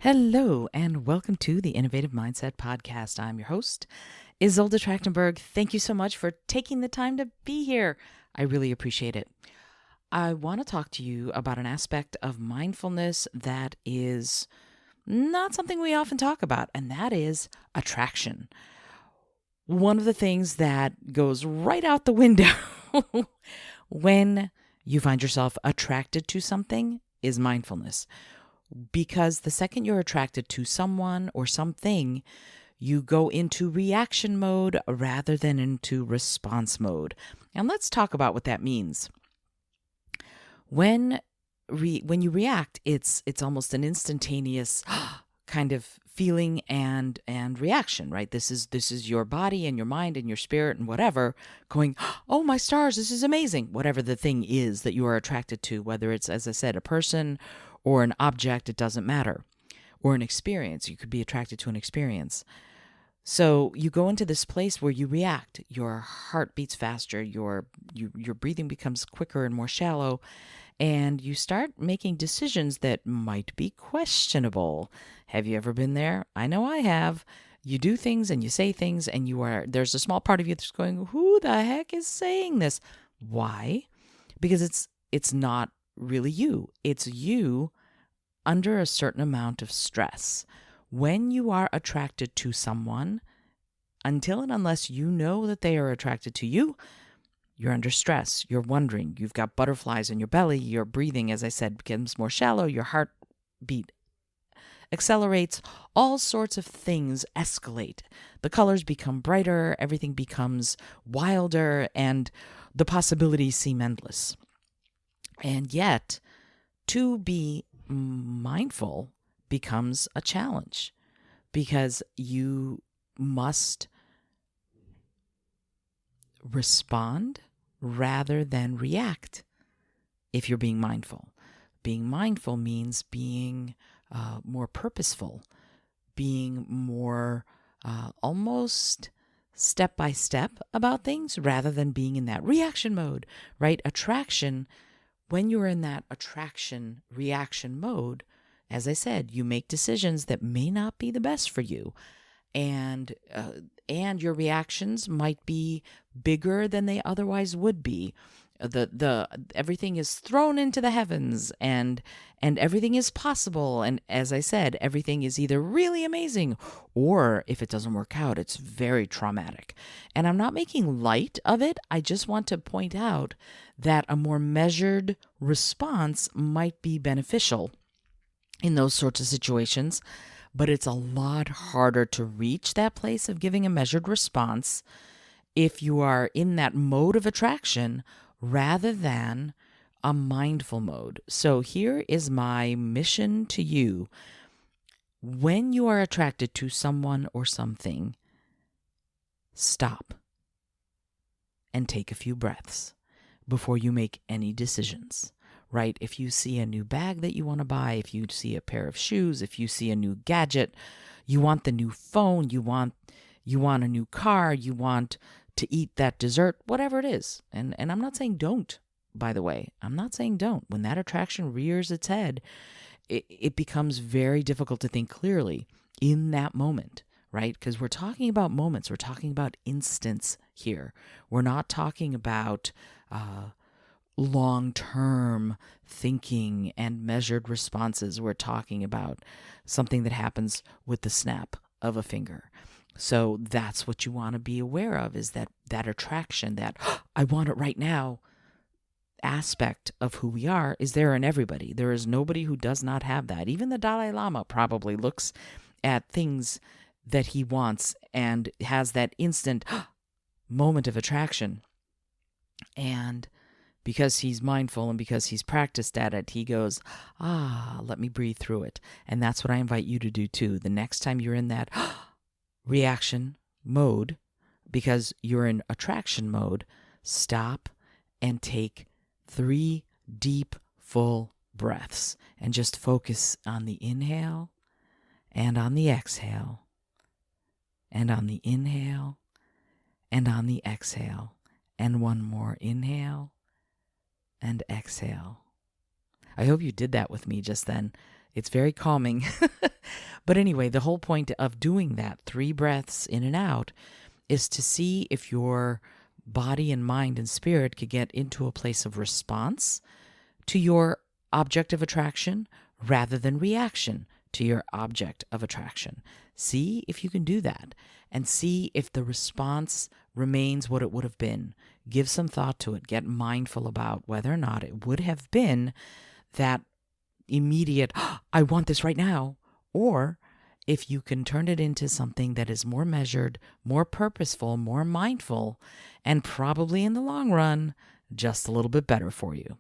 Hello, and welcome to the Innovative Mindset Podcast. I'm your host, Isolde Trachtenberg. Thank you so much for taking the time to be here. I really appreciate it. I want to talk to you about an aspect of mindfulness that is not something we often talk about, and that is attraction. One of the things that goes right out the window when you find yourself attracted to something is mindfulness. Because the second you're attracted to someone or something, you go into reaction mode rather than into response mode. And let's talk about what that means. When you react, it's almost an instantaneous kind of feeling and reaction, right? This is your body and your mind and your spirit and whatever going, "Oh my stars, this is amazing." Whatever the thing is that you are attracted to, whether it's, as I said, a person or an object, it doesn't matter. Or an experience. You could be attracted to an experience. So you go into this place where you react. Your heart beats faster, your breathing becomes quicker and more shallow, and you start making decisions that might be questionable. Have you ever been there? I know I have. You do things and you say things and there's a small part of you that's going, "Who the heck is saying this?" Why? Because it's not really you. It's you under a certain amount of stress. When you are attracted to someone, until and unless you know that they are attracted to you, you're under stress. You're wondering. You've got butterflies in your belly. Your breathing, as I said, becomes more shallow. Your heartbeat accelerates. All sorts of things escalate. The colors become brighter. Everything becomes wilder. And the possibilities seem endless. And yet, to be mindful becomes a challenge because you must respond rather than react if you're being mindful. Being mindful means being more purposeful, being more almost step by step about things rather than being in that reaction mode, right? When you're in that attraction reaction mode, as I said, you make decisions that may not be the best for you. And your reactions might be bigger than they otherwise would be. The everything is thrown into the heavens and everything is possible. And as I said, everything is either really amazing or if it doesn't work out, it's very traumatic. And I'm not making light of it. I just want to point out that a more measured response might be beneficial in those sorts of situations. But it's a lot harder to reach that place of giving a measured response if you are in that mode of attraction rather than a mindful mode. So here is my mission to you. When you are attracted to someone or something, stop and take a few breaths before you make any decisions. Right? If you see a new bag that you want to buy, if you see a pair of shoes, if you see a new gadget, you want the new phone, you want a new car, you want to eat that dessert, whatever it is. And I'm not saying don't, by the way. I'm not saying don't. When that attraction rears its head, it becomes very difficult to think clearly in that moment, right? Because we're talking about moments. We're talking about instants here. We're not talking about long-term thinking and measured responses. We're talking about something that happens with the snap of a finger. So that's what you want to be aware of, is that attraction, that "I want it right now" aspect of who we are is there in everybody. There is nobody who does not have that. Even the Dalai Lama probably looks at things that he wants and has that instant moment of attraction. And because he's mindful and because he's practiced at it, he goes, let me breathe through it. And that's what I invite you to do too. The next time you're in that reaction mode, because you're in attraction mode, stop and take 3 deep, full breaths and just focus on the inhale and on the exhale and on the inhale and on the exhale. And one more inhale and exhale. I hope you did that with me just then. It's very calming. But anyway, the whole point of doing that 3 breaths in and out is to see if your body and mind and spirit could get into a place of response to your object of attraction rather than reaction to your object of attraction. See if you can do that and see if the response remains what it would have been. Give some thought to it. Get mindful about whether or not it would have been that immediate, I want this right now, or if you can turn it into something that is more measured, more purposeful, more mindful, and probably in the long run, just a little bit better for you.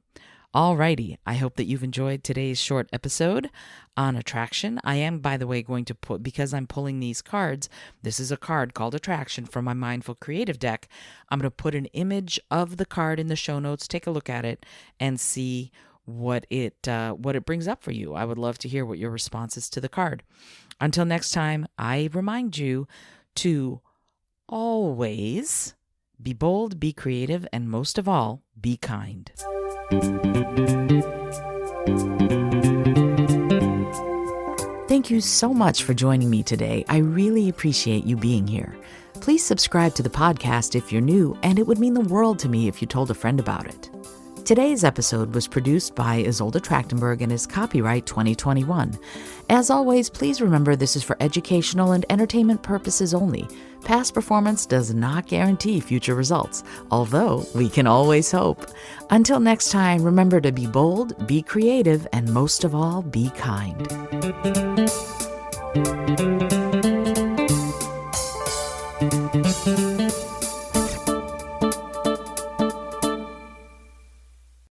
Alrighty, I hope that you've enjoyed today's short episode on attraction. I am, by the way, going to put, because I'm pulling these cards, this is a card called Attraction from my Mindful Creative deck. I'm going to put an image of the card in the show notes. Take a look at it and see what it brings up for you. I would love to hear what your response is to the card. Until next time, I remind you to always be bold, be creative, and most of all, be kind. Thank you so much for joining me today. I really appreciate you being here. Please subscribe to the podcast if you're new, and it would mean the world to me if you told a friend about it. Today's episode was produced by Isolde Trachtenberg and is copyright 2021. As always, please remember this is for educational and entertainment purposes only. Past performance does not guarantee future results, although we can always hope. Until next time, remember to be bold, be creative, and most of all, be kind.